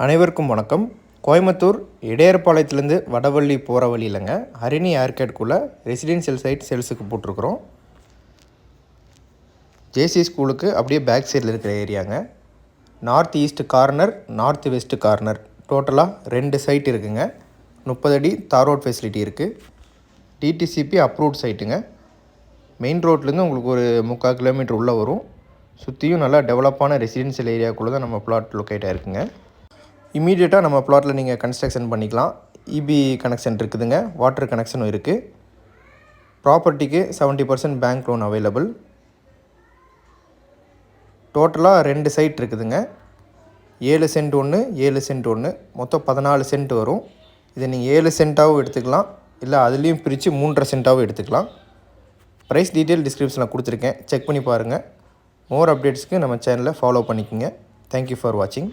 அனைவருக்கும் வணக்கம். கோயம்புத்தூர் இடையர்பாளையத்துலேருந்து வடவள்ளி போகிற வழியிலங்க ஹரிணி ஏர்கேட்குள்ளே ரெசிடென்ஷியல் சைட் சேல்ஸுக்கு போட்டிருக்கிறோம். ஜேசி ஸ்கூலுக்கு அப்படியே பேக் சைடில் இருக்கிற ஏரியாங்க. North east corner, north west corner, டோட்டலாக 2 சைட் இருக்குங்க. 30 அடி தார் ரோட் ஃபெசிலிட்டி இருக்குது. டிடிசிபி அப்ரூவ்ட் சைட்டுங்க. மெயின் ரோட்லேருந்து உங்களுக்கு ஒரு 3/4 கிலோமீட்டர் உள்ளே வரும். சுற்றியும் நல்லா டெவலப்பான ரெசிடென்ஷியல் ஏரியாக்குள்ளே தான் நம்ம பிளாட் லொக்கேட் ஆகிருக்குங்க. இமீடியட்டாக நம்ம பிளாட்டில் நீங்கள் கன்ஸ்ட்ரக்ஷன் பண்ணிக்கலாம். இபி கனெக்ஷன் இருக்குதுங்க, வாட்டர் கனெக்ஷனும் இருக்குது. ப்ராப்பர்ட்டிக்கு 70% பேங்க் லோன் அவைலபிள். டோட்டலாக 2 சைட் இருக்குதுங்க. 7 சென்ட் ஒன்று, 7 சென்ட் ஒன்று, மொத்தம் 14 சென்ட் வரும். இதை நீங்கள் 7 சென்ட்டாகவும் எடுத்துக்கலாம், இல்லை அதுலேயும் பிரித்து 3.5 சென்ட்டாகவும் எடுத்துக்கலாம். ப்ரைஸ் டீட்டெயில் டிஸ்கிரிப்ஷனில் கொடுத்துருக்கேன், செக் பண்ணி பாருங்கள். மோர் அப்டேட்ஸ்க்கு நம்ம சேனலை ஃபாலோ பண்ணிக்கோங்க. தேங்க்யூ ஃபார் வாட்சிங்.